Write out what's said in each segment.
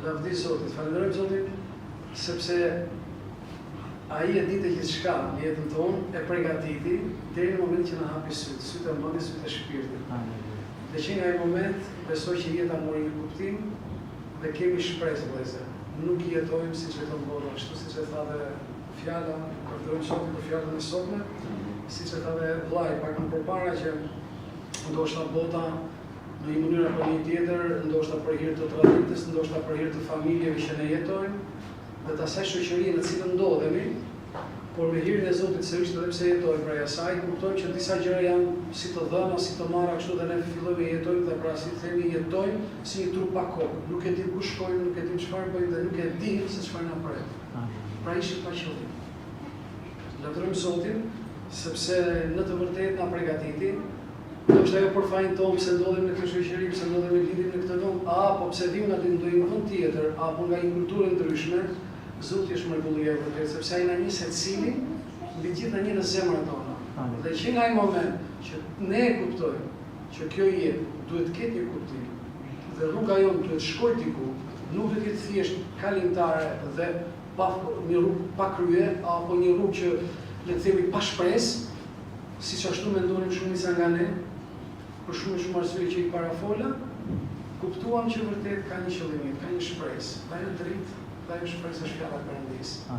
Lavdi Zotit, falenderojmë Zotin, sepse ai e ditë gjithçka në jetën tonë, e përgatiti deri në momentin që na hapi sytë e mendjes, sytë e shpirtit. Dhe që nga ai moment besoj që jeta mori një kuptim dhe kemi shpresë vëllezër. Nuk jetojmë siç jeton bota, ashtu siç e tha dhe fjala, falenderojmë Zotin për fjalën e sotme, siç e tha dhe vllai pak më përpara që ndoshta bota në një mënyrë apo një tjetër, ndoshta për hir të traditës, ndoshta për hir të familjeve që ne jetojmë, dhe të asaj shoqërie në cilën ndodhemi, por me hirin e Zotit sërish edhe pse jetojmë prej asaj, kuptojmë që disa gjëra janë si të dhëna, si të marra kështu dhe ne fillojmë jetojmë dhe pra si themi jetojmë si një trup pa kokë. Nuk e dim ku shkojmë, nuk e dim çfarë bëjmë dhe nuk e dim se çfarë na pret. Pra ishim pa qëllim. Lavdërojmë Zotin sepse në të vërtetë na përgatiti. Do të ajo për fajin tonë pse ndodhemi në këtë shoqëri, pse ndodhemi lidhim në këtë vend, apo pse vim në ndonjë vend tjetër, apo nga një kulturë ndryshme, Zoti është mrekullia e vërtetë, sepse ai na nis secilin mbi gjithë na një në zemrat tona. Dhe që nga ai moment që ne e kuptojmë që kjo jetë duhet të ketë një kuptim, dhe rruga jonë duhet shkojë diku, nuk duhet të jetë thjesht kalimtare dhe një rrugë pa krye, apo një rrugë që le të themi pa shpresë, siç ashtu mendonin shumica nga ne. Për shumë arsye që i parafola, kuptuam që vërtet ka një qëllim, ka një shpresë, ka një dritë, ka një shpresë është fjala e Perëndisë.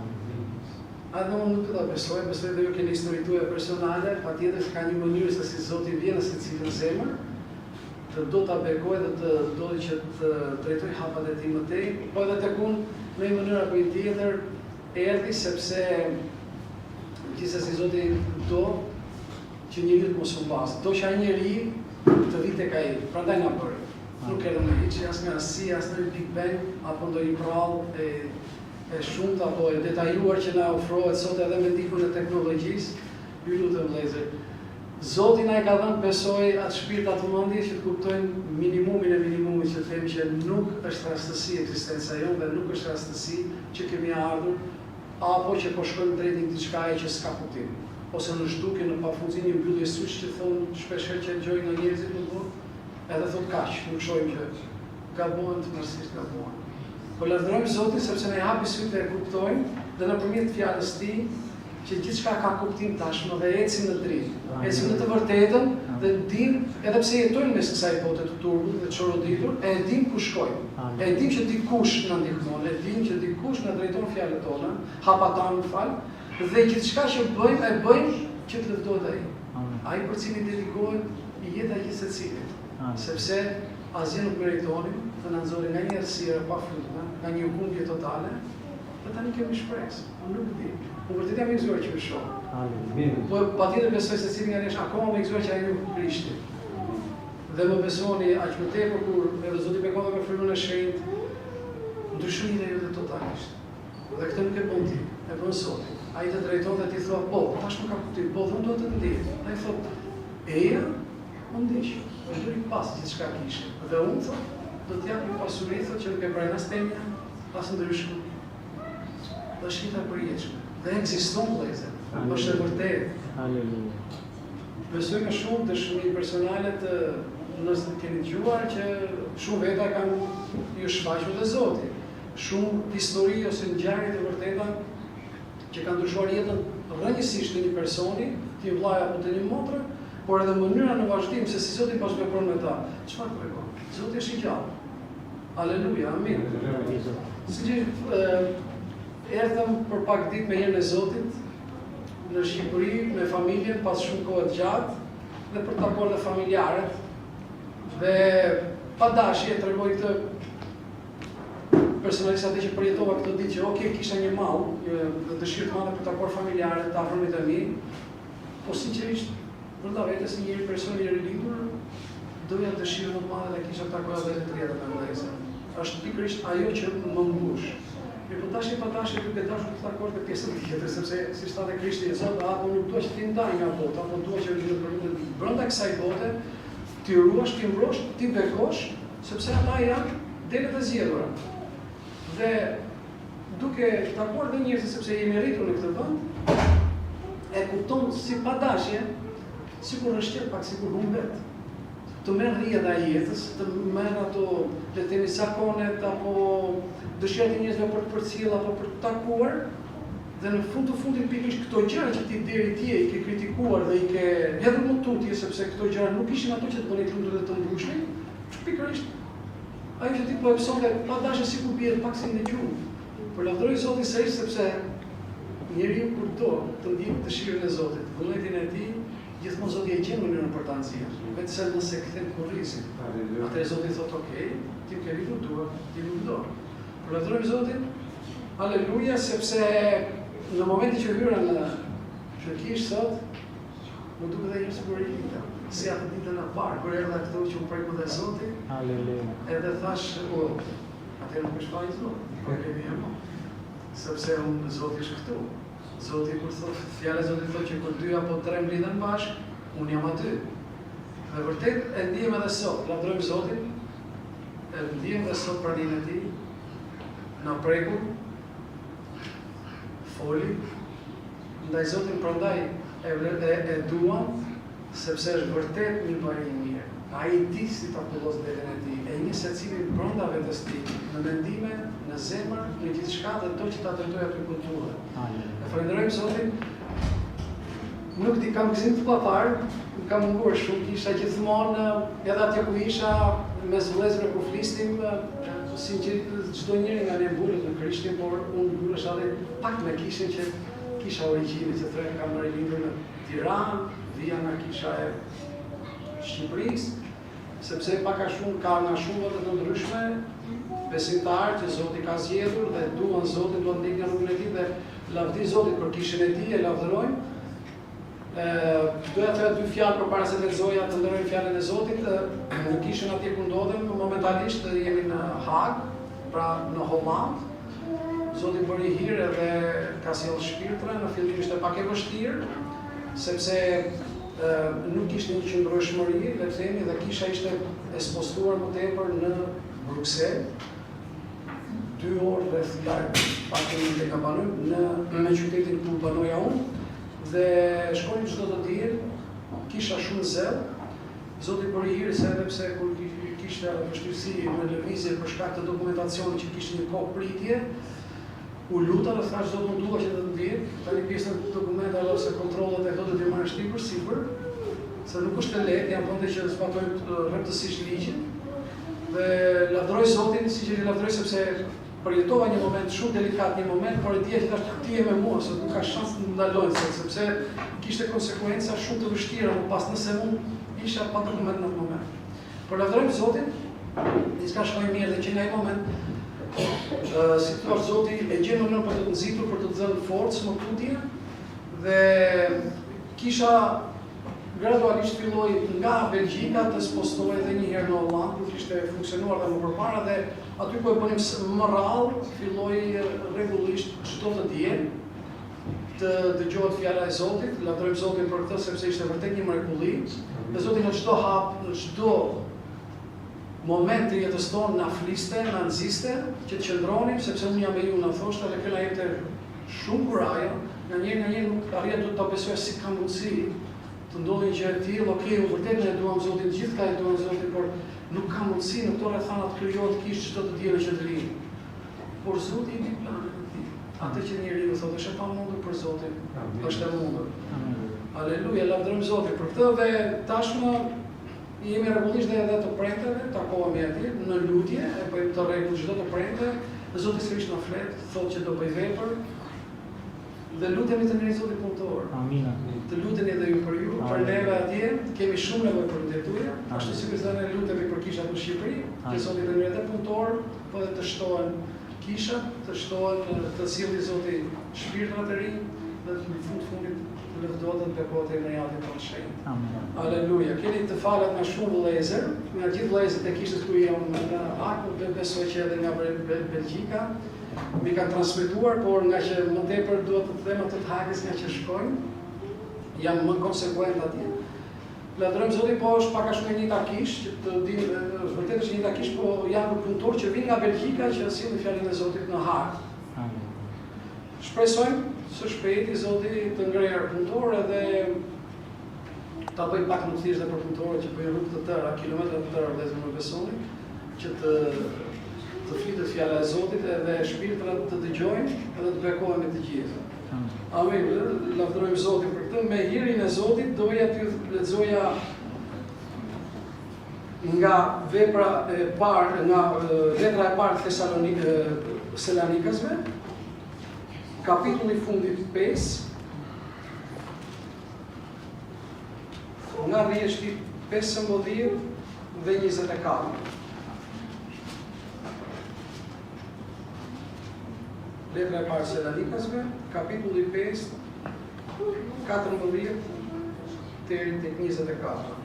Atë unë nuk do besoj dhe ju keni histori tuaja personale, patjetër ka një mënyrë se si Zoti vjen në secilin zemër, të do ta bekoj dhe të dojë që të drejtoj hapat e tij më tej, po edhe tek unë në një mënyrë apo një tjetër erdhi sepse gjithsesi Zoti do që njeriu të mos u mbas. Do që ai njeriu të vitë tek ai, prandaj na bëri. Nuk erdhëm në hiç, as nga asi, as në Big Bang, apo ndonjë prallë e shumtë apo e detajuar që na ofrohet sot edhe me ndihmën e teknologjisë. Ju lutem vëllezër, Zoti na e ka dhënë besoj atë shpirt atë mendje që të kuptojnë minimumin e minimumit që themi që nuk është rastësi ekzistenca jonë dhe nuk është rastësi që kemi ardhur apo që po shkojmë drejt diçka që s'ka kuptim. Ose në zhdukje në pafundësi një mbyllje syç që thonë shpeshherë që dëgjoj nga njerëzit nuk do, edhe thot kaq, nuk shohim që gabohen të mërsisht gabohen. Po lavdërojmë Zotin sepse ne hapi sytë e kuptojmë dhe nëpërmjet fjalës tij që gjithçka ka kuptim tashmë dhe ecim në dritë. Ecim në të vërtetën dhe dim, edhe pse jetojmë mes kësaj bote të turbut dhe të çoroditur, e dim ku shkojmë. E dim që dikush na ndihmon, e dim që dikush na drejton fjalët tona, hapatan fal. Dhe gjithçka që bëjmë, e bëjmë që të lëvdohet ai. Ai për cilin dedikohet jeta e gjithë secilit. Sepse asgjë nuk meritonim të na nxorri nga një errësirë pa frutme, nga një humbje totale, dhe tani kemi shpresë. Unë nuk di. Unë vërtet jam i gëzuar që më shoh. Po patjetër besoj se secili nga nesh akoma më i gëzuar që ai nuk prishti. Dhe më besoni aq më tepër kur edhe Zoti bekon me frymën e shenjtë, ndryshon e jote totalisht. Dhe këtë nuk e bën ti, e bën Zoti. Ai të drejton dhe ti thua, po, tash më ka kuptuar, po, unë do të ndiej. Ai thot, eja, më ndiq. Dhe do i pas gjithçka kishe. Dhe unë thot, do të jap një pasuri thot që nuk e bën as temja, as ndryshëm. Dhe shita përjetshme. Dhe ekziston vëllezër. Është e vërtetë. Haleluja. Besoj me shumë dëshmi personale të nëse keni dëgjuar që shumë veta kanë ju shfaqur te Zoti. Shumë histori ose ngjarje të vërteta që kanë ndryshuar jetën rrënjësisht të një personi, të një vllai apo të një motre, por edhe mënyra në vazhdim se si Zoti pas vepron me ta. Çfarë kërkon? Zoti është i gjallë. Aleluja, amin. Siç erdhëm për pak ditë me herën e Zotit në Shqipëri me familjen pas shumë kohë të gjatë dhe për të takuar dhe familjarët. Dhe pa dashje tregoj këtë personalisht atë që përjetova këtë ditë që okay, kisha një mall, një dëshirë të madhe për të takuar familjarët, të afërmit e mi, po sinqerisht brenda vetes një person i rilindur doja dëshirë më të madhe dhe kisha takuar edhe të tjerë me vëllezër. Është pikërisht ajo që më mbush. Po tash pa dashje duke dashur të takosh me pjesën tjetër, sepse si thate Krishti i Zotit, apo nuk dua që ti ndaj nga bota, apo dua që brenda kësaj bote ti ruash, ti mbrosh, ti bekosh, sepse ata janë delet e zgjedhura. Dhe duke takuar dhe njerëz sepse jemi rritur në këtë vend, e kupton si pa dashje, sikur rëshqet pak sikur humbet. të merr rrjedha e jetës, të merr ato le të themi zakonet apo dëshirat e njerëzve për të përcjell apo për të takuar, dhe në fund të fundit pikërisht këto gjëra që ti deri ti i ke kritikuar dhe i ke hedhur në tutje sepse këto gjëra nuk ishin ato që të bënin lumtur dhe të mbushnin, pikërisht ajo që ti po e mësonte pa dashje sikur bie pak si në gjumë. Por lavdëroj Zotin sërish sepse njeriu kur do të ndjek dëshirën e Zotit, vullnetin e tij, gjithmonë Zoti e gjen mënyrën për ta nxjerrë. Vetëm nëse kthen kurrizin. Atëherë Zoti thotë, "Ok, ti ke rritur duart, ti nuk do." Por lavdëroj Zotin, aleluja, sepse në momentin që hyra në shërkish sot, më duket edhe një siguri si atë ditën e parë, kur erdha këtu që u preku dhe Zoti, edhe thash, atëherë nuk është fajin Zoti, por kemi më. Sepse unë Zoti është këtu. Zoti kur thotë, fjala e Zotit thotë që kur 2 apo 3 mblidhen bashkë, unë jam aty. Dhe vërtet e ndiem edhe sot, lavdërojmë Zotin, e ndiem edhe sot praninë e tij, na preku, foli, ndaj Zotin prandaj e duam, sepse është vërtet një bari i mirë. Ai di si ta kullos veten e tij, e një secili brenda vetes tij, në mendime, në zemër, në gjithçka dhe do që ta drejtojë aty ku duhet. Ne falenderojmë Zotin. Nuk di kam gëzim të papar, kam munguar shumë, kisha gjithmonë, edhe atje ku isha, mes vëllezërve ku flisnim, sinqerisht çdo njeri nga ne mbullet në Krishtin, por unë mbulesha edhe pak me kishin që kisha origjinë që thënë kam marrë lindur në Tiranë, vija nga kisha e Shqipërisë, sepse pak a shumë ka nga shumë vëllezër të ndryshme, besimtarë që Zoti ka zgjedhur dhe duan Zotin, duan ndjekin rrugën e tij dhe lavdi Zotit për kishën e tij, e lavdërojmë. Doja të 2 fjalë përpara se të lexoja të ndërroj fjalën e Zotit. Në kishën atje ku ndodhem, momentalisht jemi në Hag, pra në Holland. Zoti bëri hir edhe ka sjellë shpirtra, në fillim ishte pak e vështirë, sepse nuk ishte një qëndrueshmëri, le të themi, dhe kisha ishte ekspostuar më tepër në Bruxelles, 2 orë rreth larg, pak e më ka banuar në qytetin ku banoja unë, dhe shkonim çdo të diel, kisha shumë zell. Zoti bëri hir se edhe pse kur kishte vështirësi me lëvizje për shkak të dokumentacionit që kishte një kohë pritje, u luta dhe thash Zot, më dua që të ndjen, tani pjesën e dokumentave ose kontrollet e do të marrësh ti për sipër, se nuk është e lehtë, jam vonte që të zbatojmë rreptësisht ligjin. Dhe lavdëroj Zotin, siç e lavdëroj sepse përjetova një moment shumë delikat, një moment, por e dija që tash ti je me mua, se nuk ka shans të ndalojnë, sepse kishte konsekwenca shumë të vështira më pas nëse unë isha pa dokument në atë moment. Por lavdërojmë Zotin, diçka shkoi mirë dhe që në ai moment si thua Zoti e gjen mënyrën për të të nxitur, për të të dhënë forcë më tutje dhe kisha gradualisht filloi nga Belgjika të spostoj edhe një herë në Holland, ku kishte funksionuar dhe më përpara dhe aty ku e bënim më rrallë, filloi rregullisht çdo të diel të dëgjohet fjala e Zotit. Lavdërojmë Zotin për këtë sepse ishte vërtet një mrekulli. Dhe Zoti në çdo hap, në çdo moment të jetës tonë na fliste, na nxiste që të qëndronim, sepse unë jam me ju, na thoshte dhe këna jepte shumë kurajo, nga njerë nuk arrija të ta besoj si ka mundësi të ndodhin gjë të tillë, okej, unë vërtet ne duam Zotin, gjithka e duam Zotin, por nuk ka mundësi në këto rrethana të krijohet kishë çdo të dielë që të rinë. Por Zoti i di planet e tij. Atë që njeriu thotë është e pamundur për Zotin, është e mundur. Aleluja, lavdërojmë Zotin për këtë dhe tashmë jemi rregullisht edhe të premteve, takohemi atje në lutje, e bëjmë të rregull çdo të premte, Zoti sërish na flet, thotë që do bëj vepër. Dhe lutemi të njëri Zotit punëtor. Amin. Të luteni edhe ju për ju, për neve atje, kemi shumë nevojë për ndërtuja, ashtu sikur se ne lutemi për kishat në Shqipëri, që Zoti të njëri edhe punëtor, po edhe të shtohen kishat, të shtohen të sjellë Zoti shpirtrat e rinj dhe në fundit të lëvdohet bekohet në javën e shenjtë. Amin. Aleluja. Keni të falet nga shumë vëllezër, nga gjithë vëllezërit e kishës ku jam në Aku, besoj që edhe nga Belgjika. Mi kanë transmetuar, por nga që më tepër duhet të them ato të Hagës nga që shkojnë, jam më konsekuent atje. Lavdërojmë Zotin, po është pak a shumë një takish, që të dinë, vërtet është një takish, po janë punëtor që vinë nga Belgjika që sillin fjalën e Zotit në Hagë. Amin. Shpresojmë së shpejti Zoti të ngrejë punëtor edhe ta bëj pak më thjesht dhe për punëtorët që bëjnë rrugë të tëra, kilometra të tëra vëllezër më besoni, që të flitet fjala e Zotit edhe shpirtrat të dëgjojnë edhe të bekohemi të gjithë. Amen. Lavdërojmë Zotin për këtë. Me hirin e Zotit doja t'ju lexoja nga vepra e parë, nga letra e parë të Salonikasve, kapitulli fundit 5, nga rrjeshti 15 dhe 24. Letra e parë Salonikasve, kapitulli 5, 14 deri tek 24.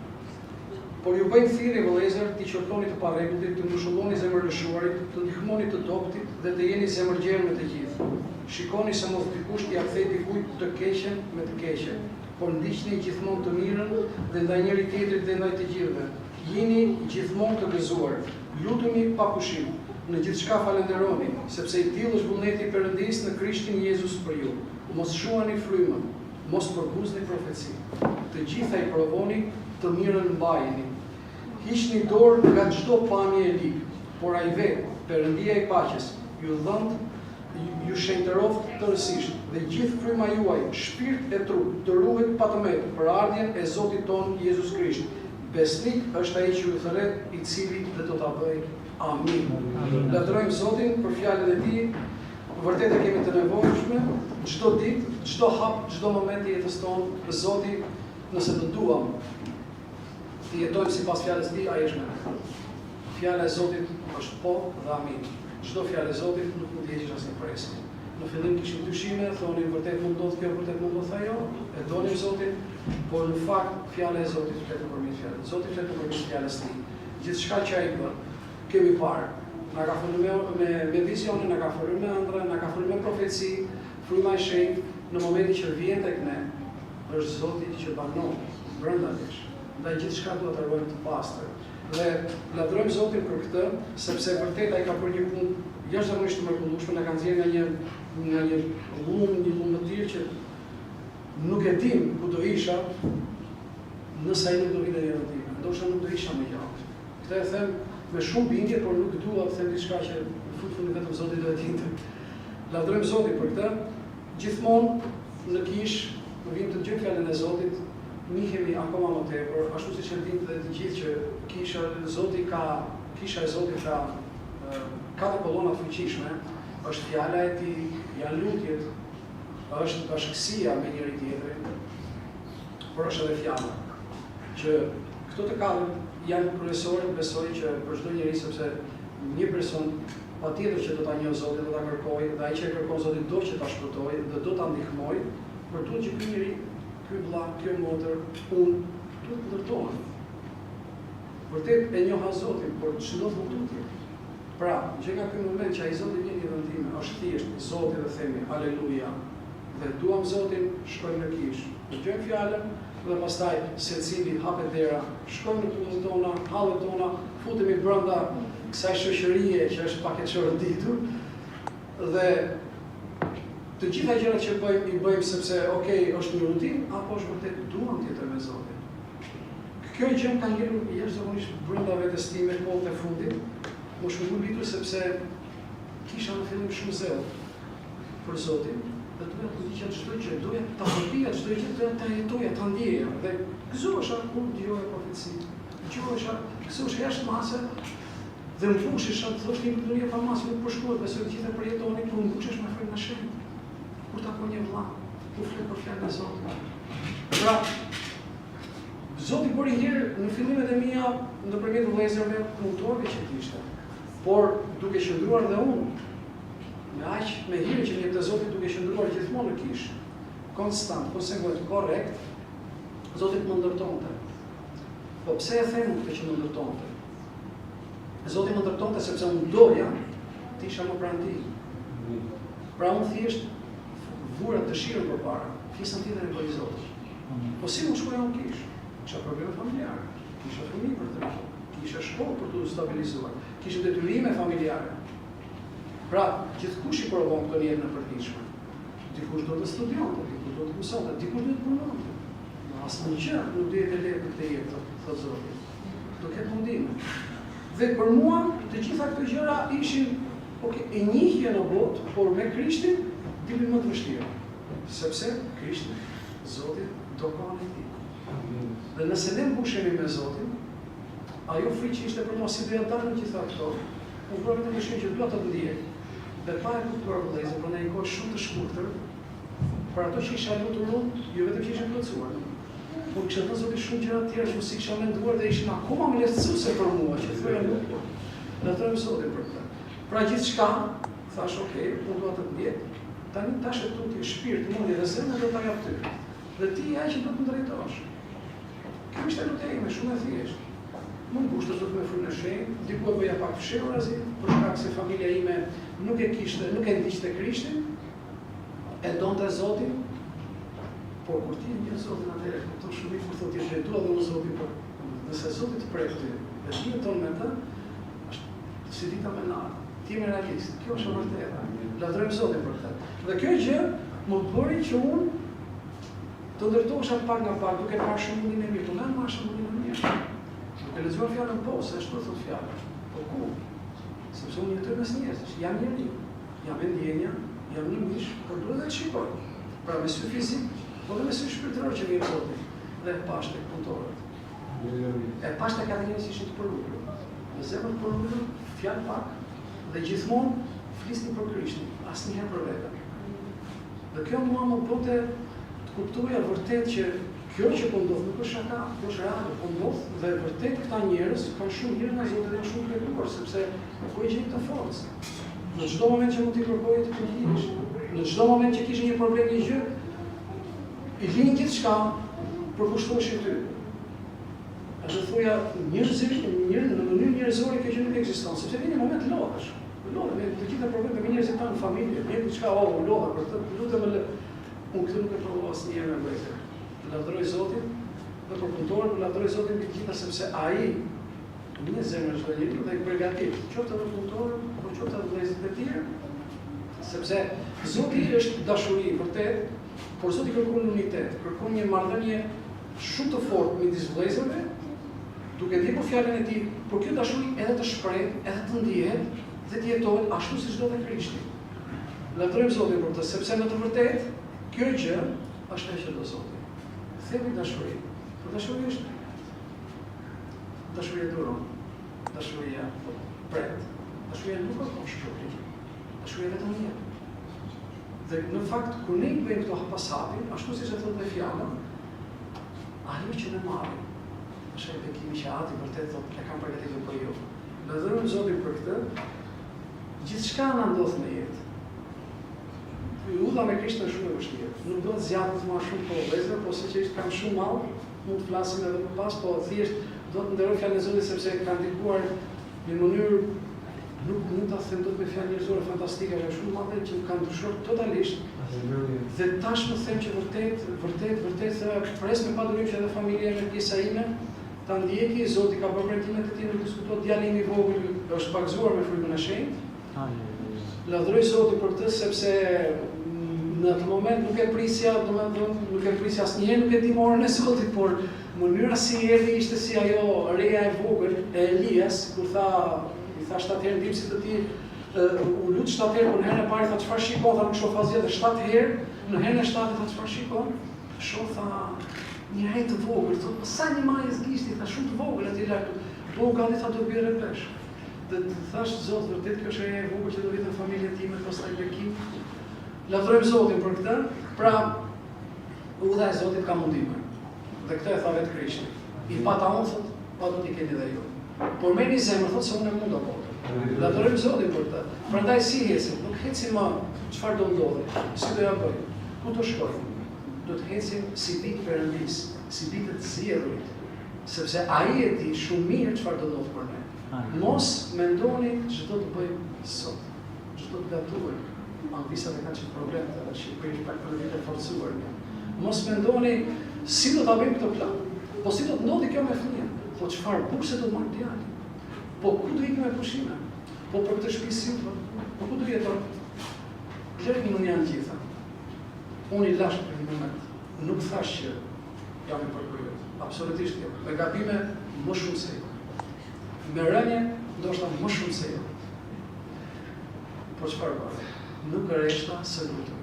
Por ju bëjmë thirrje vëllezër, t'i qortoni të parregullit, të ngushëlloni zemërlëshuarit, të ndihmoni të dobtit dhe të jeni zemërgjerë me të gjithë. Shikoni se mos dikush t'i kthej dikujt të keqen me të keqen, por ndiqni gjithmonë të mirën dhe ndaj njëri tjetrit dhe ndaj të gjithëve. Jini gjithmonë të gëzuar, lutuni pa pushim, në gjithçka falenderoni, sepse i tillë është vullneti i Perëndis në Krishtin Jezus për ju. Mos shuani frymën, mos përbuzni profeci. Të gjitha i provoni, të mirën mbajeni. Hiqni dorë nga çdo pamje e lig, por ai vetë, Perëndia i paqes, ju shenjtëroft tërësisht dhe gjithë fryma juaj, shpirt e trup, të ruhet pa të metur për ardhjen e Zotit ton Jezus Krisht. Besnik është ai që ju thret, i cili do ta bëjë. Amin. Lavdërojmë Zotin për fjalën e tij. Vërtet e kemi të nevojshme çdo ditë, çdo hap, çdo moment i jetës tonë, Zoti, nëse të duam të jetojmë sipas fjalës tij, ai është me ne. Fjala e Zotit është po dhe amin. Çdo fjalë e Zotit nuk mund të heqësh asnjë presë. Në fillim kishim dyshime, thonin vërtet mund ndodh kjo, vërtet mund ndodh ajo, e donim Zotin, por në fakt fjala e Zotit flet nëpërmjet fjalës. Zoti flet nëpërmjet fjalës tij. Gjithçka që ai bën, kemi parë. Na ka folur me vizione, na ka folur me ëndra, na ka folur me profeci, fryma e shenjtë në momentin që vjen tek ne, është Zoti që banon brenda nesh. Ndaj gjithçka duhet të ruajmë të pastër. Dhe lavdërojmë Zotin për këtë, sepse vërtet ai ka bërë një punë jashtëzakonisht të mrekullueshme, na ka nxjerrë nga një lumëtir që nuk e dim ku do isha nëse ai nuk do vinte në tim. Ndoshta nuk do isha më gjatë. Këtë e them me shumë bindje, por nuk dua të them diçka që në fund vetëm Zoti do e dinte. Lavdërojmë Zotin për këtë. Gjithmonë në kish, kur vim të dëgjojmë fjalën e Zotit, nhihemi akoma më tepër, ashtu siç e dinë dhe të gjithë që kisha e Zotit ka katër kollona të fuqishme, është fjala e tij, janë lutjet, është bashkësia me njëri tjetrin, por është edhe fjala. Që këto të katërt janë kryesore, besoj që për çdo njeri, sepse një person patjetër që do ta njohë Zotin, do ta kërkojë, dhe ai që e kërkon Zotin do që ta shpëtojë dhe do ta ndihmojë, por duhet që ky njeri, ky vëlla, ky motër, unë duhet të ndërtohen. Vërtet e njoha Zotin, por çdo tutje. Pra, që nga ky moment që ai Zoti vjen në vendin time, është thjesht Zoti dhe themi aleluja. Dhe duam Zotin, shkojmë në kish. Dëgjojmë fjalën dhe pastaj secili hapet dera, shkojmë në punën tona, hallet tona, futemi brenda kësaj shoqërie që është pak e çorditur dhe të gjitha gjërat që bëjmë i bëjmë sepse është një rutinë apo është vërtet duam të jetojmë me Zotin. Kjo gjë ka ngjerur jashtëzakonisht brenda vetes time kohët e fundit. Më shumë mbitur sepse kisha në fillim shumë zell për Zotin dhe doja të ndiqja çdo gjë, doja ta përpija çdo gjë, doja ta jetoja, ta ndjeja dhe gëzohesha kur dëgjoja profeci. Gëzohesha jashtë mase dhe më fushesha të thoshte një përdorje pa masë, nuk përshkruhet, besoj të gjithë e përjetoni, kur më fushesh me frymën e shenjtë. Kur takon një vëlla, ku flet për fjalën e Zotit. Pra, Zoti bëri herë në fillimet e mia ndërmjet vëllezërve punëtorëve që kishte. Por duke qëndruar dhe unë, me hire që një të Zotit duke qëndruar gjithmonë në kish, konstant, konsekuent, korrekt, Zotit më ndërtonte. Po pse e them këtë që më ndërtonte? Zotit më ndërtonte sepse unë doja të isha më pranë tij. Pra unë thjesht vura dëshirën përpara, pjesën tjetër e bëri Zoti. Po si unë shkoja në kish? Kisha probleme familjare, kisha fëmijë për të rritur, kisha shkollë për të stabilizuar, kisha detyrime familjare. Pra, gjithkush i provon këtë në jetën e përditshme. Dikush do të studionte, dikush do të mësonte, dikush do të punonte. Asnjë gjë nuk do jetë lehtë të jetë, thotë Zoti. Do ketë mundime. Dhe për mua, të gjitha këto gjëra ishin e njihje në botë, por me Krishtin dilin më të vështira. Sepse Krishti, Zoti, do kanë e tij. Dhe nëse ne mbushemi me Zotin, ajo frikë që ishte për mua si doja dalë në gjitha këto, unë provoj të mëshirë që dua të ndjej. Dhe pa e kuptuar vëllezër, për një kohë shumë të shkurtër, për ato që isha lutur unë, jo vetëm që ishin plotësuar. Por kishte thënë Zoti shumë gjëra të tjera që si kisha menduar dhe ishin akoma më lehtësuese për mua, që thoya nuk po. Latërojmë Zotin për këtë. Pra gjithçka, thash, okay, unë dua të ndjej. Tani tash e tutje shpirt, mendje dhe zemër do ta jap ty. Dhe ti ai që do të drejtosh. Kjo është lutë ime, shumë e thjeshtë. Mund kushtë të me frynë në shenjë, diku e bëja pak fshehur azi, për shkak se familja ime nuk e ndiqte Krishtin, e donte Zotin, por kur ti një Zotin atëherë, kupton shumë kur thotë ti dua dhe unë Zotin, por nëse Zoti të prek ty, dhe ti jeton me të, është si dita me natë. Ti je realist. Kjo është e vërtetë. Lavdërojmë Zotin për këtë. Dhe kjo gjë më bëri që unë të ndërtohesha pak nga pak, duke parë shembullin e mirë, më marr shembullin e mirë. Duke lexuar fjalën se ashtu thot fjala. Po ku? Sepse unë jetoj mes njerëzish, jam njeriu, jam me ndjenja, jam një mish, por duhet të shikoj. Pra me sy fizik, po dhe me sy shpirtëror që vjen Zoti. Dhe e pash tek punëtorët. E pash tek ata njerëz që ishin të përlutur. Në zemër të përlutur, fjalë pak, dhe gjithmonë flisnin për Krishtin, asnjëherë për veten. Dhe kjo mua më bëte të kuptoja vërtet që kjo që po ndodh nuk është shaka, kjo është reale, po ndodh dhe vërtet këta njerëz kanë shumë hir nga Zoti dhe kanë shumë kryetuar, sepse po i gjejnë të forcë. Në çdo moment që mund t'i kërkojë të përgjigjësh, në çdo moment që kishin një problem një gjë, i linë gjithçka për kushtoheshin ty. Edhe thoja në mënyrë njerëzore kjo gjë nuk ekziston, sepse vjen një moment lodhesh. Lodhem me të gjitha problemet me njerëzit tanë në familje, vjen diçka lodha për të, lutem unë këtë nuk e provova asnjëherë me vete. Lavdëroj Zotin dhe për punëtorën, lavdëroj Zotin mbi të gjitha sepse ai një zemër çdo njeri dhe i përgatit, qoftë edhe punëtorën, por qoftë edhe vëllezërit e tjerë, sepse Zoti është dashuri vërtet, por Zoti kërkon unitet, kërkon një marrëdhënie shumë të fortë midis vëllezërve, duke ndjekur fjalën e tij, por kjo dashuri edhe të shpreh, edhe të ndihet dhe të jetohet ashtu siç do të Krishti. Lavdërojmë Zotin për të, sepse në të vërtetë kjo gjë është ajo që do Zoti. Themi dashuri. Por dashuria është dashuria duron, dashuria pret, dashuria nuk ka shpërthim, dashuria vetëm një. Dhe në fakt kur ne bëjmë këto hapasapin, ashtu siç e thotë fjala, ajo që ne marrim, është ai bekimi që Ati vërtet thotë e kam përgatitur për ju. Lavdërojmë Zotin për këtë. Gjithçka na ndodh në jetë. Udha me Krishtin është shumë e vështirë. Nuk do të zgjatët më shumë po vëllezër, po siç kam shumë mall, mund të flasim edhe më pas, po thjesht do të nderoj fjalën e Zotit sepse ka ndikuar në mënyrë nuk mund ta them dot me fjalë njerëzore fantastike, është shumë madhe që kanë ndryshuar totalisht. Dhe tash më them që vërtet pres me padurim që edhe familja me pjesa ime ta ndjeki, Zoti ka bërë vendime të tjera, diskutohet djalimi i vogël, është pagzuar me frymën e shenjtë. Lavdëroj Zotin për këtë sepse në atë moment nuk e prisja, nuk e prisja asnjëherë, nuk e di morën e Zotit, por mënyra si erdhi ishte si ajo reja e vogël e Elias, kur i tha 7 herë ndihmësit të tij, u lut 7 herë, por në herën e parë tha çfarë shikon, tha nuk shoh asgjë, dhe 7 herë, në herën e 7 tha çfarë shikon, shoh tha një rej të vogël, thotë sa një majës gishti, tha shumë të vogël aty lart, po gati tha do bjerë pesh. Dhe të thash Zot, vërtet kjo është reja e vogël që do vitë në familjen time, pastaj bekim. Lavdërojmë Zotin për këtë, pra udha e Zotit ka mundime. Dhe këtë e tha vetë Krishti. I pata unë, thot, pa do t'i keni dhe ju. Por me një zemër, thot, se unë e mund do botë. Lavdërojmë Zotin për këtë. Prandaj si hesim, nuk hecim më çfarë do ndodhi, si do ja bëjmë, ku do shkojmë. Do të hecim si bitë Perëndis, si bitë të zgjedhurit, sepse ai e di shumë mirë çfarë do ndodhë për ne. Mos mendoni ç'do të bëjmë sot, ç'do të gatuajmë. Anvisat e kanë qenë problem të Shqipërisë pak për vite forcuar. Mos mendoni si do ta bëjmë këtë plan, po si do të ndodhi kjo me fëmijën. Po çfarë burse do të marr djalin? Po ku do ikim me pushime? Po për këtë shtëpi si po ku do jeton? Lërgin unë janë gjitha. Unë i lash për një moment. Nuk thash që jam i përkryer. Absolutisht jo. Me gabime më shumë se jo. Me rënje, ndoshta më shumë se jo. Por çfarë bëj? Nuk rreshta se lutem.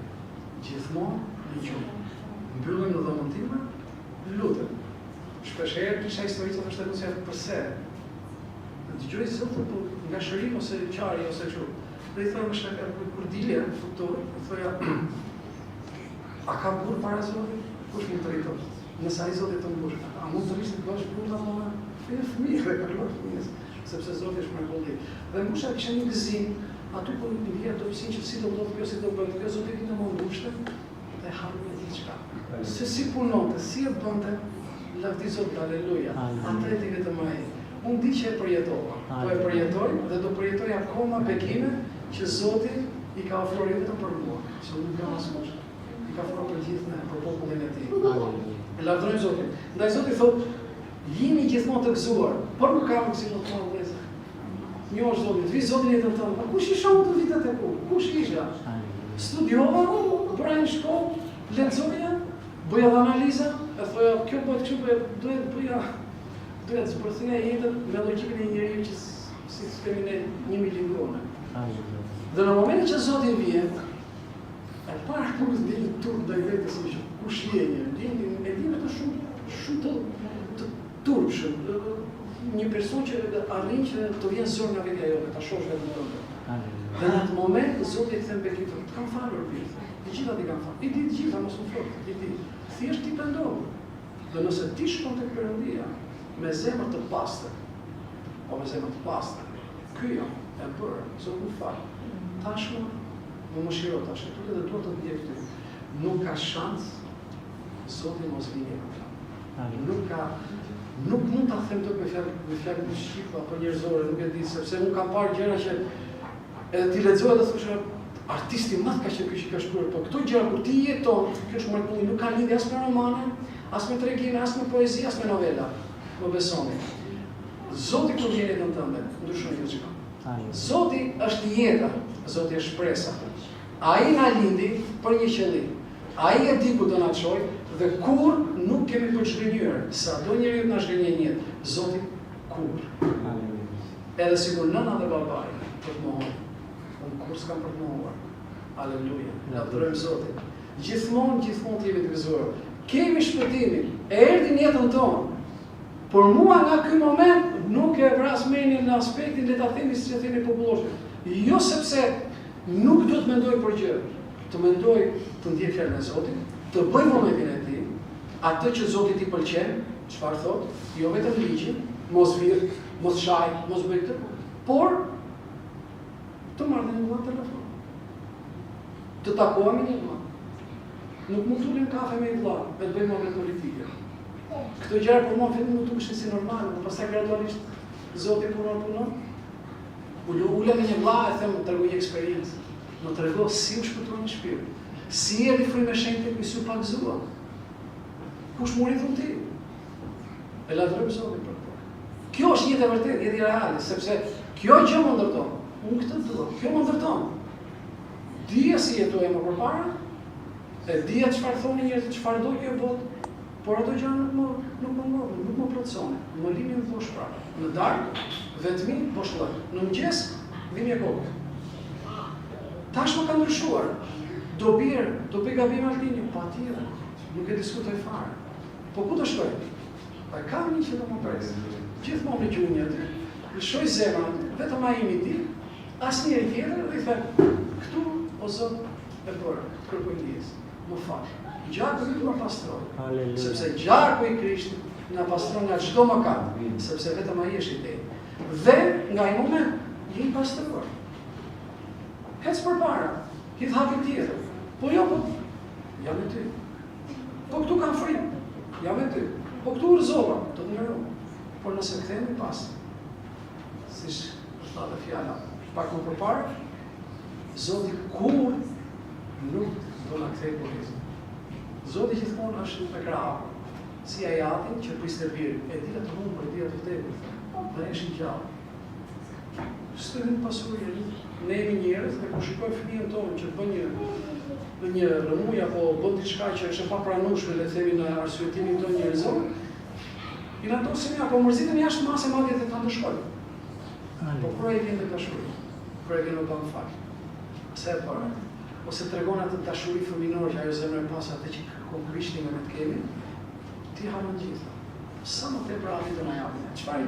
Gjithmonë në gjumë. Mbyllim në dhomën time, lutem. Shpeshherë kisha historitë të vështirësia përse. Dëgjoj Zotin po nga shërim ose qarje ose kështu. Dhe I thonë më shaka kur dilja në futur, I thoja a ka burr para Zotit? Kush mund të rriton? Nëse ai Zoti të mbush, a mund të rrish të bësh burr apo fëmijë dhe kalon fëmijës, sepse Zoti është mrekulli. Dhe mbusha kisha një gëzim, aty ku i vjen dobësinë që si do ndodh kjo, si do bëhet kjo, Zoti i më mbushte dhe hapi me diçka. Se si punonte, si e bënte, lavdi Zotit, aleluja. Atë e vetëm ai. Unë di që e përjetova, po e përjetoj dhe do përjetoj akoma bekime që Zoti I ka ofruar vetëm për mua, që nuk kam askush. I ka ofruar për gjithë ne, për popullin e Tij. E lavdërojmë Zotin. Ndaj Zoti thotë, jini gjithmonë të gëzuar, por nuk kam gëzim të madh vëllezër. Njohësh Zotin, vi Zotin jetën tënde. Kush I shoh të vitet e ku? Kush isha? Studiova, bëra një shkollë, lexoja, bëja analiza, e thoja, kjo bëhet kështu, duhet bëja të zbërthënia jetën me logjikën e njeriu që si themi ne 1 milion. Dhe në momentin që Zoti vjen, e para kur vjen turp ndaj vetes që kush je një, e di të shumë të turpshëm, një person që arrin që të vjen zor nga vetja jote, ta shohësh vetëm tënde. Dhe në atë moment Zoti I kthen bekim të kam falur birë. Të gjitha ti kam falur. I di të gjitha mos u flok, I di. Thjesht ti pendon. Dhe nëse ti shkon tek Perëndia me zemër të pastër, o me zemër të pastër, ky jam, e bërë, Zot më fal. Tashmë, më mëshiro tash, duke dhe duhet të ndjek ty. Nuk ka shans, Zoti mos vini ata. Nuk mund ta them dot me fjalë të shqipa apo njerëzore, nuk e di, sepse unë kam parë gjëra që edhe ti lexoja dhe thoshë artisti madh ka qenë ky që ka shkruar, po këto gjëra kur ti jeton, kjo është mrekulli, nuk ka lidhje as me romane, as me tregime, as me poezi, as me novela. Më besoni. Zoti kur vjen jetën tënde, ndryshon gjithçka. Zoti është jeta, Zoti është shpresa. Ai na lindi për një qëllim. Ai e di ku do na çojë dhe kur nuk kemi për çgënjur. Sa do njeriu na zgënjen një jetë, Zoti kur. Edhe sikur nëna dhe babai për të mohon. Unë kur s'kam për të mohuar. Aleluja. Lavdërojmë Zotin. Gjithmonë të jemi të gëzuar. Kemi shpëtimin. E erdhi në jetën tonë. Por mua nga ky moment nuk e vras mendjen në aspektin le ta themi siç e thënë populloshët. Jo sepse nuk do të mendoj për gjë, të mendoj të ndjej fjalën e Zotit, të bëj momentin e tij, atë që Zoti t'i pëlqen, çfarë thotë, jo vetëm ligjin, mos vir, mos shaj, mos bëj këtë, por të marrë një telefon. Të takohemi një vëlla. Nuk mund të ulim kafe me vëlla, me të bëjmë moment politike. Këto gjëra për mua vetëm nuk dukeshin si normale, por pastaj gradualisht Zoti punon. Ulem me një vëlla e them, tregoj një eksperiencë. Më trego si u shpëtoi një shpirt. Si erdhi frymë me shenjtë ku su pa gëzuar. Kush mori thon ti? E lavdëroj Zotin për këtë. Kjo është jetë e vërtetë, jetë e reale, sepse kjo gjë më ndërton. Unë këtë dua, kjo më ndërton. Dija si jetoj më përpara, e dija çfarë thonë njerëzit, çfarë do kjo botë, por ato gjëra nuk më plotësoni. Më lini në bosh prapë. Në darkë, vetmi boshllë. Në mëngjes, vini e kokë. Tash më ka ndryshuar. Do bëj gabim Altini, patjetër. Nuk e diskutoj fare. Po ku do shkoj? Pa kam një që do më presë. Gjithmonë në gjunjë aty. Lëshoj zemrën, vetëm ai mi di, asnjëri tjetër dhe I them, këtu o Zot e bërë, kërkoj ndjes. Më fal. Gjaku I më pastroj. Sepse gjaku I Krishtit na pastron nga çdo mëkat, sepse vetëm ai është I drejtë. Dhe nga ai moment I pastruar. Hec përpara, hit hapi tjetër. Po jo, po jam me ty. Po këtu kam frikë, jam me ty. Po këtu rëzova, do të ndërroj. Por nëse kthehemi pas, siç thotë fjala, pak më përpara, Zoti kur nuk do na kthejë kurrë. Zoti gjithmonë është me krahë. Si ajatin që priste birë, e dita të humbur, e dita të vdekur, dhe ishin gjallë. Shtërin pasurie, ne jemi njerëz dhe kur shikojmë fëmijën tonë që bën një rëmuj apo bën diçka që është e papranueshme, le të themi në arsyetimin tonë njerëzor, i vendosim apo mërzitën jashtë masë madje dhe ta ndëshkojmë. Po kur ai vjen me dashuri, kur ai vjen me pamfal, pse e para? Ose tregon atë dashuri fëminore që ajo zemra e pas atë që kërkon Krishtin me të kemi, ti harron gjithë. Sa më tepër avi do na japin. Çfarë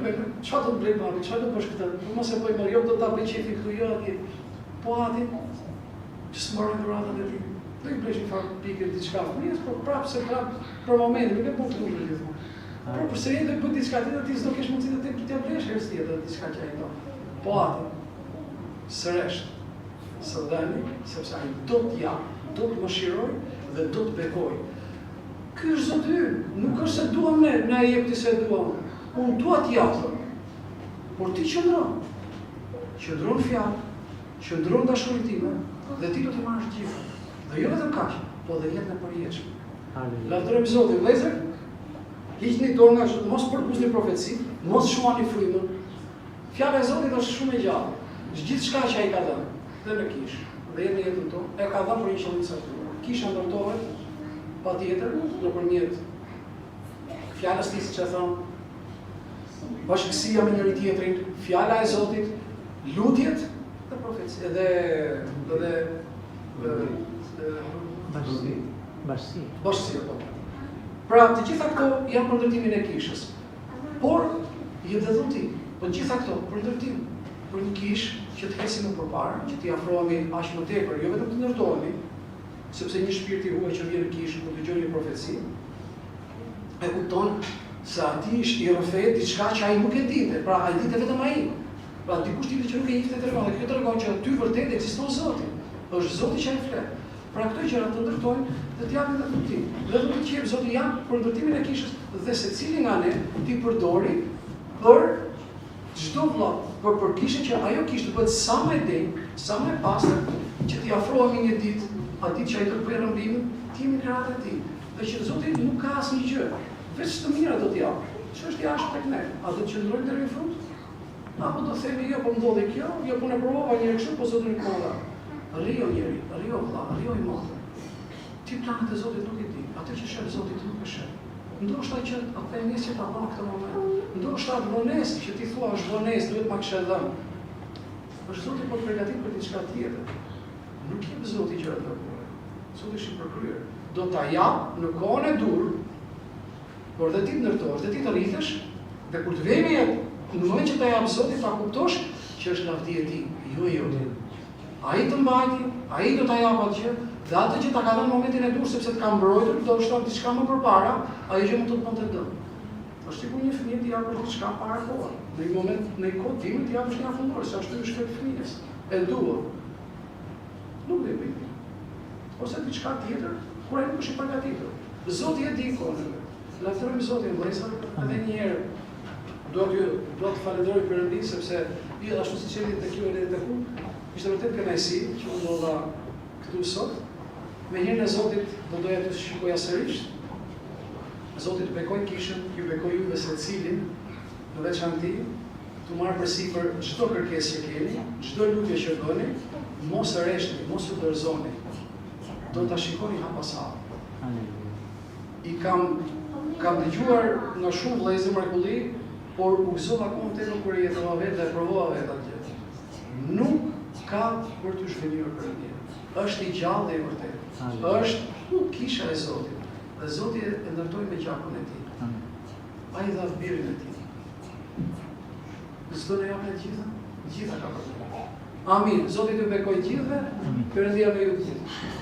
do të bëjmë avi? Çfarë do bësh këtë? Mos e bëj më jo do ta bëj çefi këtu jo atje. Po aty që s'morën dhuratat e tij. Do i bësh një farë pikë diçka fëmijës, por prapë se prapë për momentin, nuk e bën këtë gjithmonë. Por përse ai do të bëj diçka tjetër, ti s'do kesh mundësi të të blesh herë tjetër diçka që ai do. Po aty sëresh së dhëni, sepse ai do të jap, do të mëshiroj dhe do të bekoj. Ky është Zoti ynë, nuk është se duam ne, na e jep ti se duam. Unë dua t'i jap, por ti qëndron. Qëndron fjalë, qëndron dashurinë time dhe ti do të marrësh gjithë. Dhe jo vetëm kaq, po dhe jetën e përjetshme. Lavdërojmë Zotin, vëllezër. Hiqni dorë nga çdo, mos përkusni profeci, mos shuani frymën. Fjala e Zotit është shumë e gjallë. Gjithçka që ai ka dhënë, dhe në kish, dhe jetë në jetën tonë, e ka dhënë për një qëllim të caktuar. Kisha ndërtohet patjetër nëpërmjet fjalës tij, siç e thon, bashkësia me njëri tjetrin, fjala e Zotit, lutjet dhe profecia dhe bashkësia. Pra, të gjitha këto janë për ndërtimin e kishës. Por, je dhe dhuti, për gjitha këto, për ndërtim, për një kishë që të hesi më përpara, që t'i afrohemi aq më tepër, jo vetëm të ndërtohemi, sepse një shpirt i huaj që vjen në kishë kur dëgjon një profeci, e kupton se aty është i rrëfet diçka që ai nuk e dinte, pra ai dinte vetëm ai. Pra dikush tjetër që nuk e njihte tregon, dhe kjo tregon që aty vërtet ekziston Zoti. Është Zoti që ai flet. Pra këto gjëra të ndërtojnë dhe të japin ndërtim. Dhe do të qep Zoti janë për ndërtimin e kishës dhe secili nga ne ti përdori për çdo vëllai, për kishën që ajo kishë të bëhet sa më e denjë, sa më e pastër, që t'i afrohemi një ditë, aty që ai do të bëjë rëmbimin, ti jemi gratë e tij. Dhe që Zoti nuk ka asnjë gjë, veç të mira do t'i jap. Ç'është jashtë tek ne? A do të qëndrojmë deri në fund? Apo do themi jo, po ndodhi kjo, jo po ne provova një herë kështu, po Zoti nuk ka. Rrio njeri, rrio vëlla, rrio i motrë. Ti planet e Zotit nuk i di, atë që shef Zotit nuk e shef. Ndoshta që atë e njësë që ta bën këtë moment. Ndoshta atë vonesë që ti thua është vonesë, duhet ma këshe dhënë. Është Zoti po të përgatit për diçka tjetër. Nuk jep Zoti gjëra të vogla. Zoti është i përkryer. Do ta jap në kohën e dur, por dhe ti të ndërtohesh, dhe ti të rrithesh, dhe kur të vemi në moment që ta jap Zoti, ta kuptosh që është lavdi e tij, jo e jote. Ai të mbajti, ai do ta jap atë, dhe atë që ta ka dhënë momentin e dur sepse të ka mbrojtur, do të shton diçka më përpara, ajo që mund të bënte dëm. Është sikur një fëmijë t'i japësh diçka para kohë. Në një moment, në një kohë timi t'i japësh një afundor, se ashtu është këtë fëmijës. E dua. Nuk dhe bëjti. Ose diçka tjetër, kur ai nuk është i përgatitur. Zoti e di kohën. Lavdërojmë Zotin, vëllezër, edhe një herë. Do të falenderoj Perëndin sepse ashtu siç jeni tek ju edhe tek unë, ishte vërtet kënaqësi që unë ndodha këtu sot. Me hirën e Zotit do doja të shikoja sërish. Zoti të bekoj kishën, ju bekoj ju dhe secilin, në veçanti, të marrë përsipër çdo kërkesë që keni, çdo lutje që bëni, mos e rreshni, mos u dorëzoni. Do ta shikoni hap pas hape. I kam dëgjuar nga shumë vëllezër mrekulli, por u gëzova akoma tepër kur e jetova vetë dhe e provova vetë atë. Nuk ka për të zhvenjur për një. Është i gjallë dhe i vërtet. Është kisha e Zotit. Dhe Zoti e ndërtoi me gjakun e tij. Ai dha birin e tij. S'do ne japë gjitha? Gjitha ka për të. Amin. Zoti t'ju bekoj gjithëve. Perëndia me ju të gjithë.